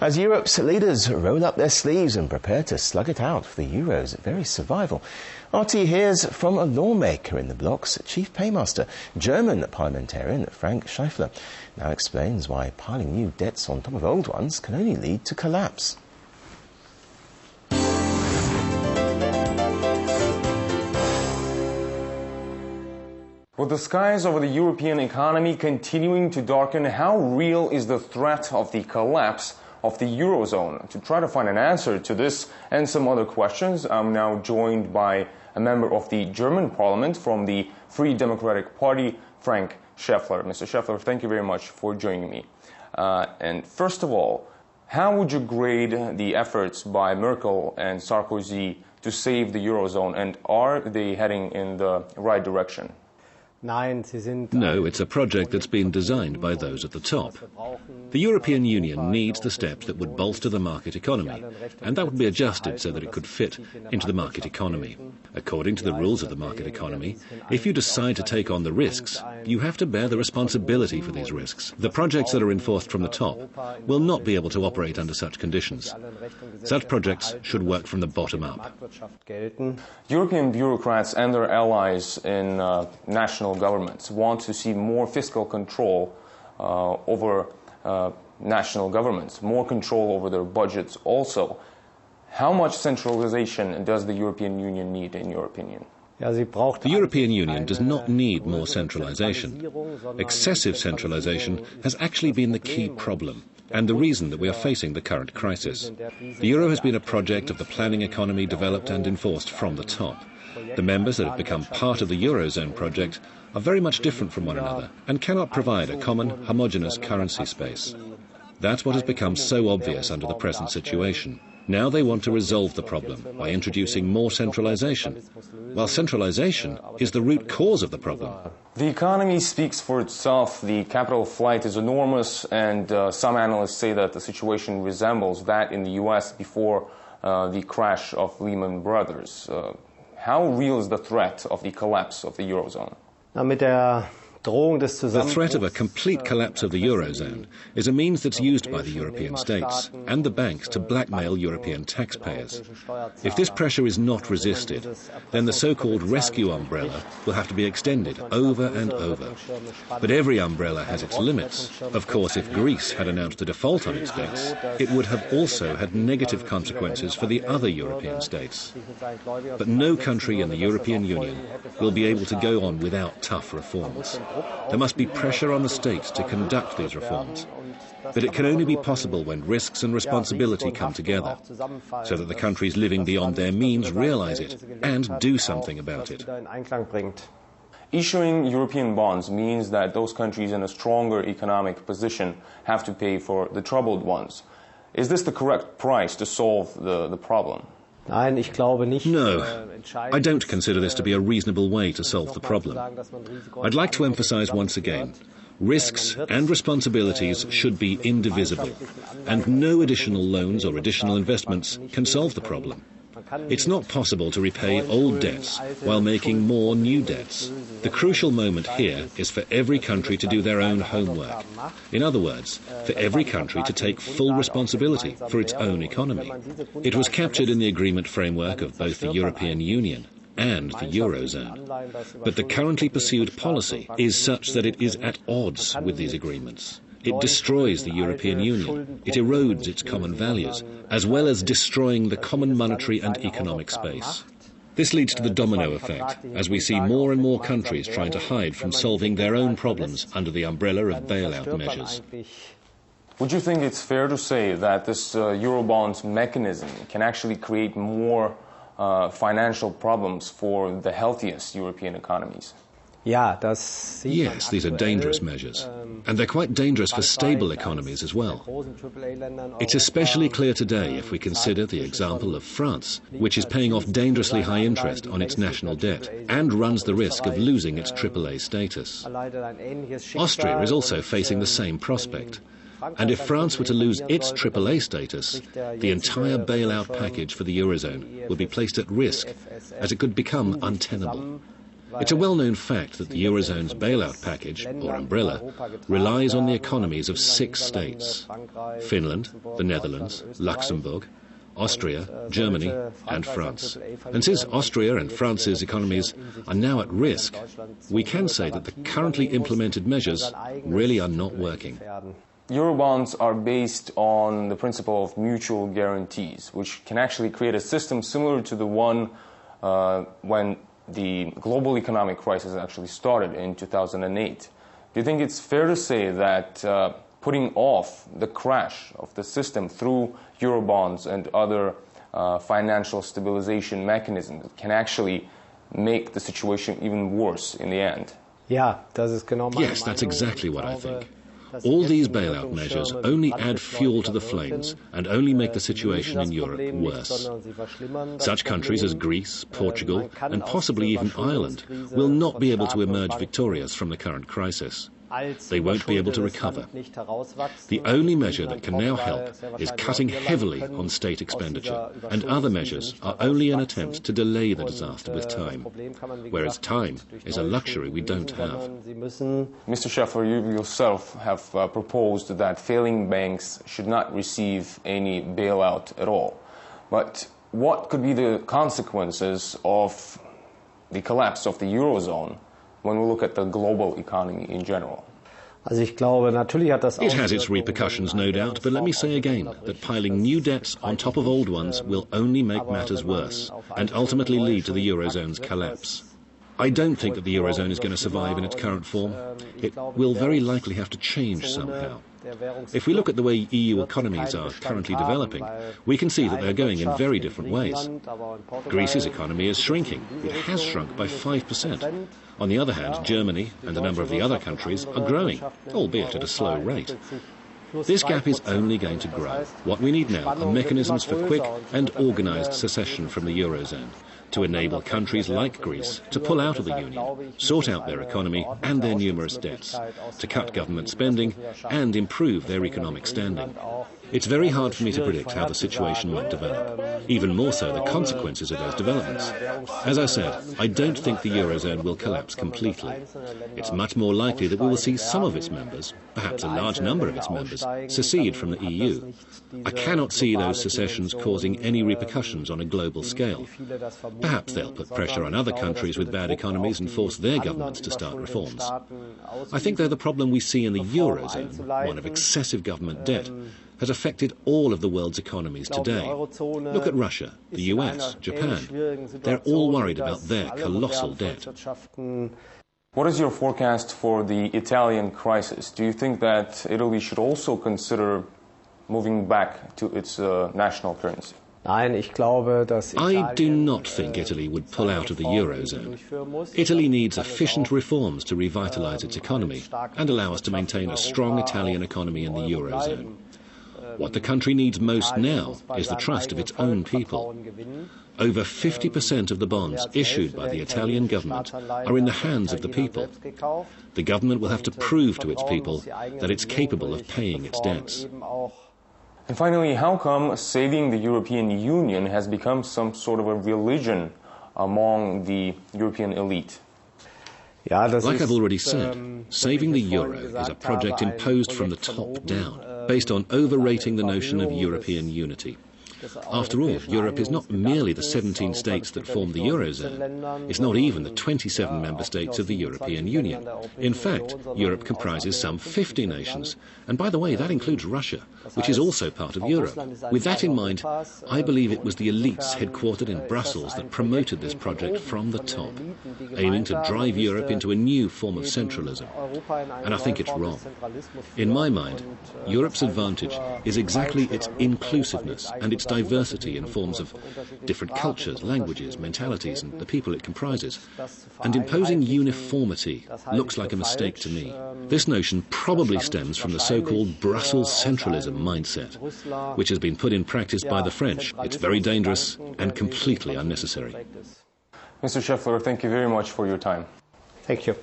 As Europe's leaders roll up their sleeves and prepare to slug it out for the Euro's very survival, RT hears from a lawmaker in the bloc's chief paymaster, German parliamentarian Frank Schaeffler, now explains why piling new debts on top of old ones can only lead to collapse. With the skies over the European economy continuing to darken, how real is the threat of the collapse of the Eurozone? To try to find an answer to this and some other questions, I'm now joined by a member of the German Parliament from the Free Democratic Party, Frank Schaeffler. Mr. Schaeffler, thank you very much for joining me. And first of all, how would you grade the efforts by Merkel and Sarkozy to save the Eurozone, and are they heading in the right direction? No, it's a project that's been designed by those at the top. The European Union needs the steps that would bolster the market economy, and that would be adjusted so that it could fit into the market economy. According to the rules of the market economy, if you decide to take on the risks, you have to bear the responsibility for these risks. The projects that are enforced from the top will not be able to operate under such conditions. Such projects should work from the bottom up. European bureaucrats and their allies in national governments want to see more fiscal control over national governments, more control over their budgets also. How much centralization does the European Union need, in your opinion? The European Union does not need more centralization. Excessive centralization has actually been the key problem and the reason that we are facing the current crisis. The euro has been a project of the planning economy developed and enforced from the top. The members that have become part of the Eurozone project are very much different from one another and cannot provide a common, homogeneous currency space. That's what has become so obvious under the present situation. Now they want to resolve the problem by introducing more centralization, while centralization is the root cause of the problem. The economy speaks for itself. The capital flight is enormous, and some analysts say that the situation resembles that in the US before the crash of Lehman Brothers. How real is the threat of the collapse of the Eurozone? The threat of a complete collapse of the Eurozone is a means that's used by the European states and the banks to blackmail European taxpayers. If this pressure is not resisted, then the so-called rescue umbrella will have to be extended over and over. But every umbrella has its limits. Of course, if Greece had announced a default on its debts, it would have also had negative consequences for the other European states. But no country in the European Union will be able to go on without tough reforms. There must be pressure on the states to conduct these reforms. But it can only be possible when risks and responsibility come together, so that the countries living beyond their means realize it and do something about it. Issuing European bonds means that those countries in a stronger economic position have to pay for the troubled ones. Is this the correct price to solve the problem? No, I don't consider this to be a reasonable way to solve the problem. I'd like to emphasize once again, risks and responsibilities should be indivisible, and no additional loans or additional investments can solve the problem. It's not possible to repay old debts while making more new debts. The crucial moment here is for every country to do their own homework. In other words, for every country to take full responsibility for its own economy. It was captured in the agreement framework of both the European Union and the Eurozone. But the currently pursued policy is such that it is at odds with these agreements. It destroys the European Union. It erodes its common values, as well as destroying the common monetary and economic space. This leads to the domino effect, as we see more and more countries trying to hide from solving their own problems under the umbrella of bailout measures. Would you think it's fair to say that this Eurobonds mechanism can actually create more financial problems for the healthiest European economies? Yes, these are dangerous measures, and they're quite dangerous for stable economies as well. It's especially clear today if we consider the example of France, which is paying off dangerously high interest on its national debt and runs the risk of losing its AAA status. Austria is also facing the same prospect. And if France were to lose its AAA status, the entire bailout package for the Eurozone would be placed at risk, as it could become untenable. It's a well-known fact that the Eurozone's bailout package, or umbrella, relies on the economies of 6 states: Finland, the Netherlands, Luxembourg, Austria, Germany and France. And since Austria and France's economies are now at risk, we can say that the currently implemented measures really are not working. Eurobonds are based on the principle of mutual guarantees, which can actually create a system similar to the one when the global economic crisis actually started in 2008. Do you think it's fair to say that putting off the crash of the system through Eurobonds and other financial stabilization mechanisms can actually make the situation even worse in the end? Yes, that's exactly what I think. All these bailout measures only add fuel to the flames and only make the situation in Europe worse. Such countries as Greece, Portugal, and possibly even Ireland will not be able to emerge victorious from the current crisis. They won't be able to recover. The only measure that can now help is cutting heavily on state expenditure, and other measures are only an attempt to delay the disaster with time, whereas time is a luxury we don't have. Mr. Schaeffler, you yourself have proposed that failing banks should not receive any bailout at all. But what could be the consequences of the collapse of the Eurozone when we look at the global economy in general? It has its repercussions, no doubt, but let me say again that piling new debts on top of old ones will only make matters worse and ultimately lead to the Eurozone's collapse. I don't think that the Eurozone is going to survive in its current form. It will very likely have to change somehow. If we look at the way EU economies are currently developing, we can see that they're going in very different ways. Greece's economy is shrinking. It has shrunk by 5%. On the other hand, Germany and a number of the other countries are growing, albeit at a slow rate. This gap is only going to grow. What we need now are mechanisms for quick and organised secession from the Eurozone, to enable countries like Greece to pull out of the Union, sort out their economy and their numerous debts, to cut government spending and improve their economic standing. It's very hard for me to predict how the situation might develop, even more so the consequences of those developments. As I said, I don't think the Eurozone will collapse completely. It's much more likely that we will see some of its members, perhaps a large number of its members, secede from the EU. I cannot see those secessions causing any repercussions on a global scale. Perhaps they'll put pressure on other countries with bad economies and force their governments to start reforms. I think though the problem we see in the Eurozone, one of excessive government debt, has affected all of the world's economies today. Look at Russia, the US, Japan. They're all worried about their colossal debt. What is your forecast for the Italian crisis? Do you think that Italy should also consider moving back to its national currency? I do not think Italy would pull out of the Eurozone. Italy needs efficient reforms to revitalise its economy and allow us to maintain a strong Italian economy in the Eurozone. What the country needs most now is the trust of its own people. Over 50% of the bonds issued by the Italian government are in the hands of the people. The government will have to prove to its people that it's capable of paying its debts. And finally, how come saving the European Union has become some sort of a religion among the European elite? Like I've already said, saving the euro is a project imposed from the top down, based on overrating the notion of European unity. After all, Europe is not merely the 17 states that form the Eurozone. It's not even the 27 member states of the European Union. In fact, Europe comprises some 50 nations. And by the way, that includes Russia, which is also part of Europe. With that in mind, I believe it was the elites headquartered in Brussels that promoted this project from the top, aiming to drive Europe into a new form of centralism. And I think it's wrong. In my mind, Europe's advantage is exactly its inclusiveness and its diversity in forms of different cultures, languages, mentalities, and the people it comprises. And imposing uniformity looks like a mistake to me. This notion probably stems from the so-called Brussels centralism mindset, which has been put in practice by the French. It's very dangerous and completely unnecessary. Mr. Schaeffler, thank you very much for your time. Thank you.